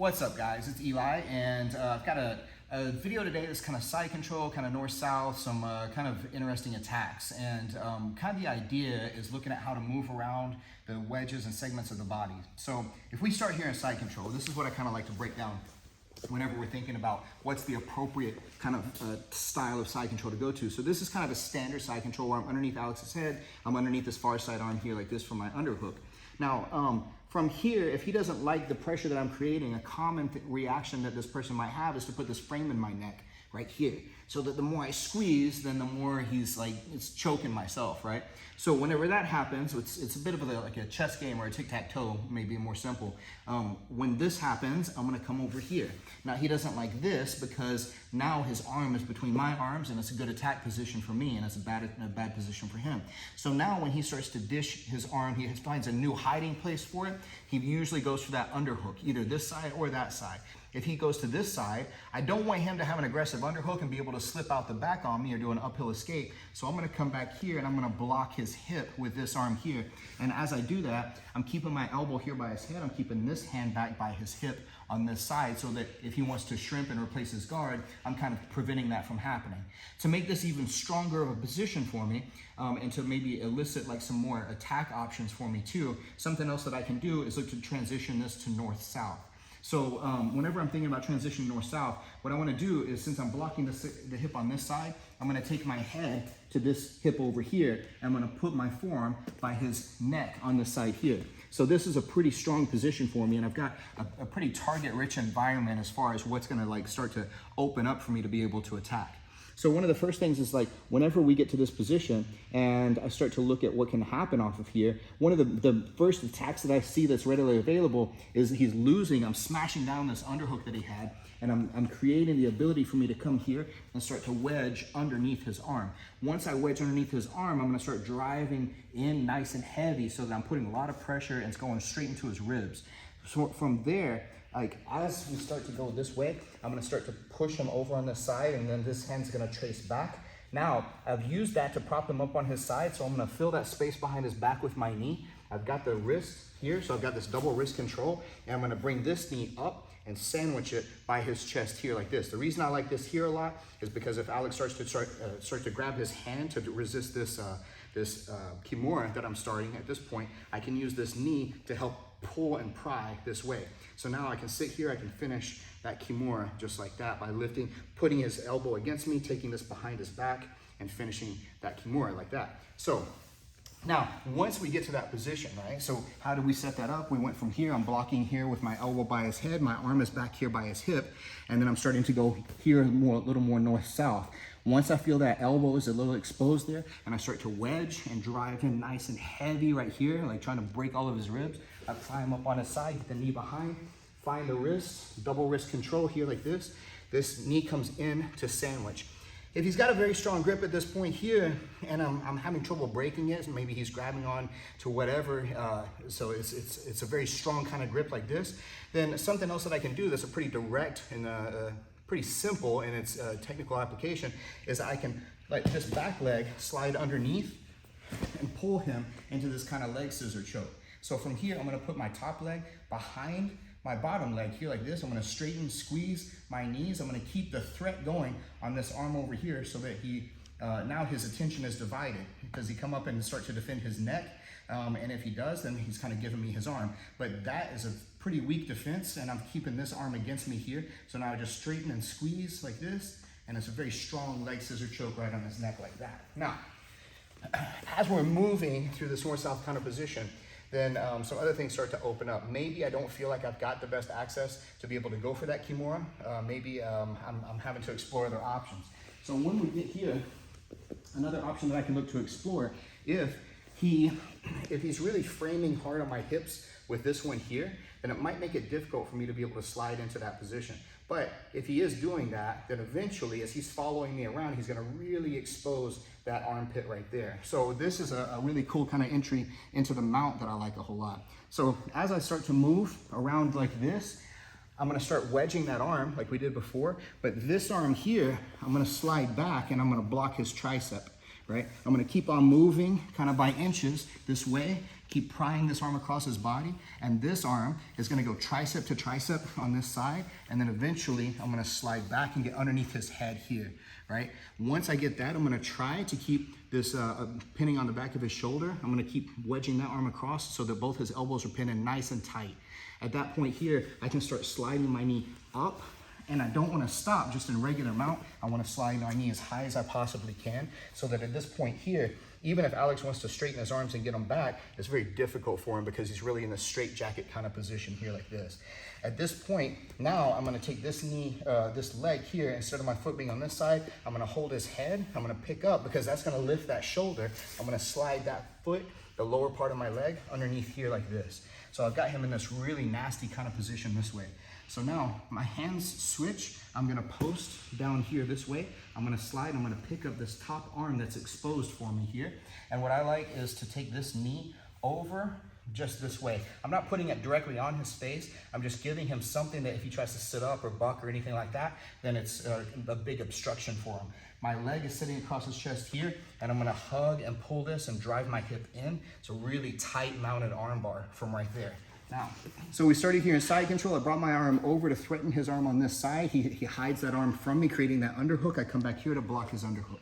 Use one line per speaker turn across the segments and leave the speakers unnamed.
What's up, guys? It's Eli, and I've got a video today that's kind of side control, kind of north-south, some kind of interesting attacks. And kind of the idea is looking at how to move around the wedges and segments of the body. So if we start here in side control, this is what I kind of like to break down whenever we're thinking about what's the appropriate kind of style of side control to go to. So this is kind of a standard side control where I'm underneath Alex's head, I'm underneath this far side arm here like this for my underhook. Now, from here, if he doesn't like the pressure that I'm creating, a common reaction that this person might have is to put this frame in my neck right here. So that the more I squeeze, then the more he's like, it's choking myself, right? So whenever that happens, it's a bit of like a chess game or a tic-tac-toe, maybe more simple. When this happens, I'm gonna come over here. Now he doesn't like this because now his arm is between my arms and it's a good attack position for me and it's a bad position for him. So now when he starts to dish his arm, he finds a new hiding place for it. He usually goes for that underhook, either this side or that side. If he goes to this side, I don't want him to have an aggressive underhook and be able to slip out the back on me or do an uphill escape. So I'm gonna come back here and I'm gonna block his hip with this arm here. And as I do that, I'm keeping my elbow here by his head. I'm keeping this hand back by his hip on this side so that if he wants to shrimp and replace his guard, I'm kind of preventing that from happening. To make this even stronger of a position for me, and to maybe elicit like some more attack options for me too, something else that I can do is look to transition this to north-south. So whenever I'm thinking about transitioning north-south, what I want to do is, since I'm blocking the hip on this side, I'm going to take my head to this hip over here, and I'm going to put my forearm by his neck on this side here. So this is a pretty strong position for me, and I've got a pretty target-rich environment as far as what's going to like start to open up for me to be able to attack. So one of the first things is like, whenever we get to this position and I start to look at what can happen off of here, one of the first attacks that I see that's readily available is he's losing, I'm smashing down this underhook that he had, and I'm creating the ability for me to come here and start to wedge underneath his arm. Once I wedge underneath his arm, I'm gonna start driving in nice and heavy so that I'm putting a lot of pressure and it's going straight into his ribs. So from there, like as we start to go this way, I'm gonna start to push him over on this side, and then this hand's gonna trace back. Now, I've used that to prop him up on his side, so I'm gonna fill that space behind his back with my knee. I've got the wrist here, so I've got this double wrist control, and I'm gonna bring this knee up and sandwich it by his chest here like this. The reason I like this here a lot is because if Alex starts to grab his hand to resist this Kimura that I'm starting at this point, I can use this knee to help pull and pry this way. So now I can sit here, I can finish that Kimura just like that by lifting, putting his elbow against me, taking this behind his back, and finishing that Kimura like that. So now, once we get to that position, right? So how do we set that up? We went from here, I'm blocking here with my elbow by his head, my arm is back here by his hip, and then I'm starting to go here a little more north-south. Once I feel that elbow is a little exposed there, and I start to wedge and drive him nice and heavy right here, like trying to break all of his ribs, I pry him up on his side, get the knee behind, find the wrist, double wrist control here like this. This knee comes in to sandwich. If he's got a very strong grip at this point here, and I'm having trouble breaking it, maybe he's grabbing on to whatever, so it's a very strong kind of grip like this, then something else that I can do that's a pretty direct and pretty simple in its technical application is I can let this back leg slide underneath and pull him into this kind of leg scissor choke. So from here, I'm gonna put my top leg behind my bottom leg here like this. I'm gonna straighten, squeeze my knees. I'm gonna keep the threat going on this arm over here so that he, now his attention is divided. Does he come up and start to defend his neck? And if he does, then he's kind of giving me his arm. But that is a pretty weak defense, and I'm keeping this arm against me here. So now I just straighten and squeeze like this, and it's a very strong leg scissor choke right on his neck like that. Now, as we're moving through this north-south kind of position, then some other things start to open up. Maybe I don't feel like I've got the best access to be able to go for that Kimura. Maybe I'm having to explore other options. So when we get here, another option that I can look to explore, if he's really framing hard on my hips with this one here, then it might make it difficult for me to be able to slide into that position. But if he is doing that, then eventually, as he's following me around, he's gonna really expose that armpit right there. So this is a really cool kind of entry into the mount that I like a whole lot. So as I start to move around like this, I'm gonna start wedging that arm like we did before, but this arm here, I'm gonna slide back and I'm gonna block his tricep right? I'm gonna keep on moving kind of by inches this way, keep prying this arm across his body, and this arm is gonna go tricep to tricep on this side, and then eventually I'm gonna slide back and get underneath his head here, right? Once I get that, I'm gonna try to keep this pinning on the back of his shoulder. I'm gonna keep wedging that arm across so that both his elbows are pinned in nice and tight. At that point here, I can start sliding my knee up, and I don't want to stop just in regular mount. I want to slide my knee as high as I possibly can, so that at this point here, even if Alex wants to straighten his arms and get them back, it's very difficult for him because he's really in a straight jacket kind of position here like this. At this point, now I'm going to take this knee, this leg here, instead of my foot being on this side, I'm going to hold his head. I'm going to pick up because that's going to lift that shoulder. I'm going to slide that foot, the lower part of my leg, underneath here like this. So I've got him in this really nasty kind of position this way. So now my hands switch. I'm gonna post down here this way. I'm gonna slide, I'm gonna pick up this top arm that's exposed for me here. And what I like is to take this knee over just this way. I'm not putting it directly on his face. I'm just giving him something that if he tries to sit up or buck or anything like that, then it's a big obstruction for him. My leg is sitting across his chest here, and I'm gonna hug and pull this and drive my hip in. It's a really tight mounted arm bar from right there. Now, so we started here in side control. I brought my arm over to threaten his arm on this side. He hides that arm from me, creating that underhook. I come back here to block his underhook.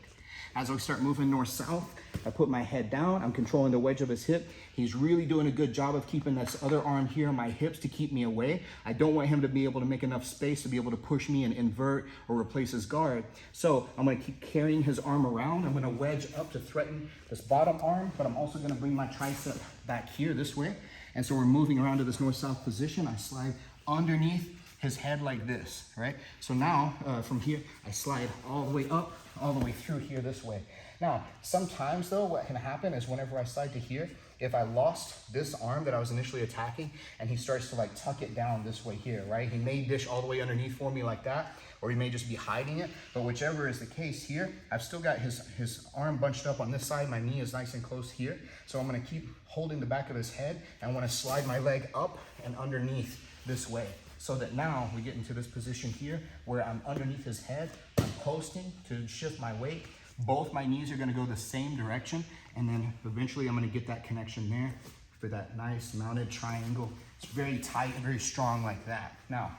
As I start moving north-south, I put my head down. I'm controlling the wedge of his hip. He's really doing a good job of keeping this other arm here on my hips to keep me away. I don't want him to be able to make enough space to be able to push me and invert or replace his guard. So I'm gonna keep carrying his arm around. I'm gonna wedge up to threaten this bottom arm, but I'm also gonna bring my tricep back here this way. And so we're moving around to this north-south position. I slide underneath his head like this, right? So now from here, I slide all the way up, all the way through here this way. Now, sometimes though, what can happen is whenever I slide to here, if I lost this arm that I was initially attacking and he starts to like tuck it down this way here, right? He may dish all the way underneath for me like that, or he may just be hiding it. But whichever is the case here, I've still got his arm bunched up on this side. My knee is nice and close here. So I'm gonna keep holding the back of his head, and I wanna slide my leg up and underneath this way. So that now we get into this position here where I'm underneath his head, I'm posting to shift my weight. Both my knees are gonna go the same direction, and then eventually I'm gonna get that connection there for that nice mounted triangle. It's very tight and very strong like that. Now,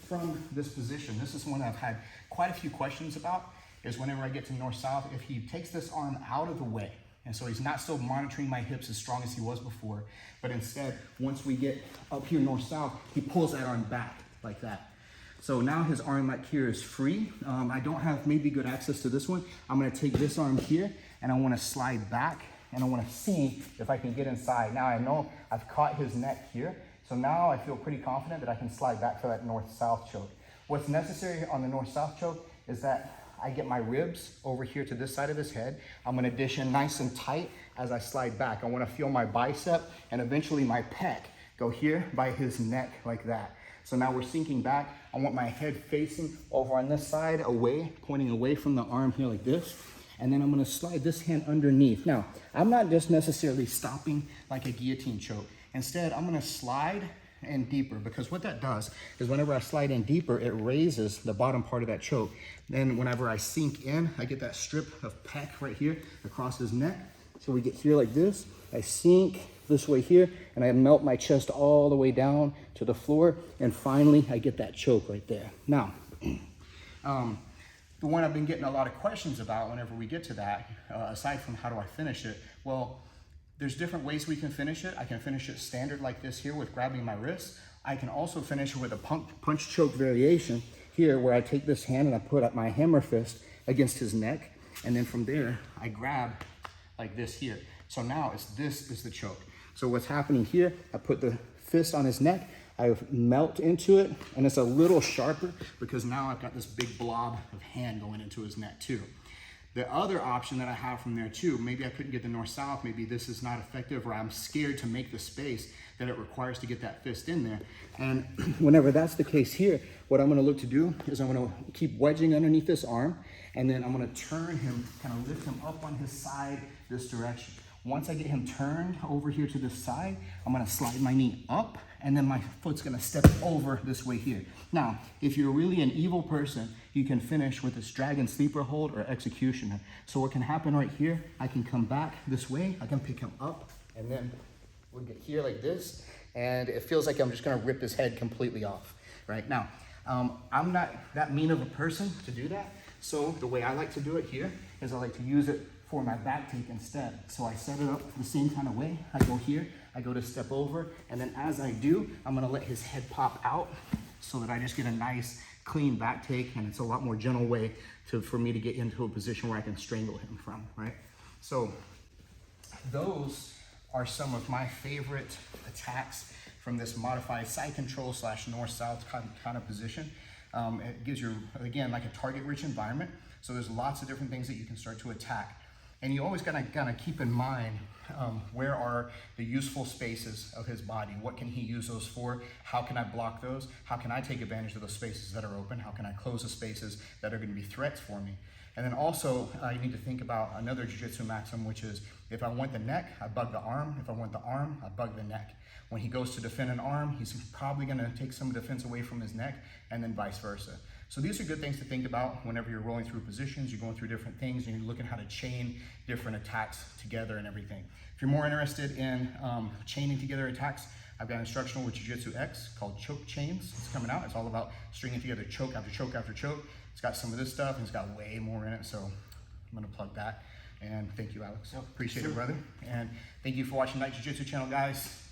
from this position, this is one I've had quite a few questions about, is whenever I get to north-south, if he takes this arm out of the way, and so he's not still monitoring my hips as strong as he was before, but instead, once we get up here north-south, he pulls that arm back like that. So now his arm back here is free. I don't have maybe good access to this one. I'm gonna take this arm here, and I wanna slide back, and I wanna see if I can get inside. Now I know I've caught his neck here, so now I feel pretty confident that I can slide back for that north-south choke. What's necessary on the north-south choke is that I get my ribs over here to this side of his head. I'm gonna dish in nice and tight as I slide back. I wanna feel my bicep and eventually my pec go here by his neck like that. So now we're sinking back. I want my head facing over on this side, away, pointing away from the arm here like this. And then I'm gonna slide this hand underneath. Now, I'm not just necessarily stopping like a guillotine choke. Instead, I'm gonna slide in deeper, because what that does is whenever I slide in deeper, it raises the bottom part of that choke. Then whenever I sink in, I get that strip of pec right here across his neck. So we get here like this, I sink this way here, and I melt my chest all the way down to the floor, and finally I get that choke right there. Now, the one I've been getting a lot of questions about whenever we get to that, aside from how do I finish it, well, there's different ways we can finish it. I can finish it standard like this here with grabbing my wrist. I can also finish it with a punch choke variation here, where I take this hand and I put up my hammer fist against his neck, and then from there I grab like this here. So now this is the choke. So what's happening here, I put the fist on his neck, I melt into it, and it's a little sharper because now I've got this big blob of hand going into his neck too. The other option that I have from there too, maybe I couldn't get the north-south, maybe this is not effective, or I'm scared to make the space that it requires to get that fist in there. And whenever that's the case here, what I'm gonna look to do is I'm gonna keep wedging underneath this arm, and then I'm gonna turn him, kind of lift him up on his side this direction. Once I get him turned over here to this side, I'm gonna slide my knee up, and then my foot's gonna step over this way here. Now, if you're really an evil person, you can finish with this dragon sleeper hold or executioner. So what can happen right here, I can come back this way, I can pick him up, and then we'll get here like this, and it feels like I'm just gonna rip his head completely off, right? Now, I'm not that mean of a person to do that, so the way I like to do it here is I like to use it for my back take instead. So I set it up the same kind of way. I go here, I go to step over, and then as I do, I'm gonna let his head pop out so that I just get a nice clean back take, and it's a lot more gentle way for me to get into a position where I can strangle him from, right? So those are some of my favorite attacks from this modified side control / north-south kind of position. It gives you, again, like a target-rich environment. So there's lots of different things that you can start to attack. And you always gotta keep in mind where are the useful spaces of his body? What can he use those for? How can I block those? How can I take advantage of those spaces that are open? How can I close the spaces that are gonna be threats for me? And then also, you need to think about another jiu-jitsu maxim, which is if I want the neck, I bug the arm. If I want the arm, I bug the neck. When he goes to defend an arm, he's probably gonna take some defense away from his neck, and then vice versa. So these are good things to think about whenever you're rolling through positions, you're going through different things, and you're looking how to chain different attacks together and everything. If you're more interested in chaining together attacks, I've got an instructional with Jiu-Jitsu X called Choke Chains. It's coming out. It's all about stringing together choke after choke after choke. It's got some of this stuff, and it's got way more in it, so I'm gonna plug that. And thank you, Alex. Appreciate it, brother. And thank you for watching Night Jiu-Jitsu channel, guys.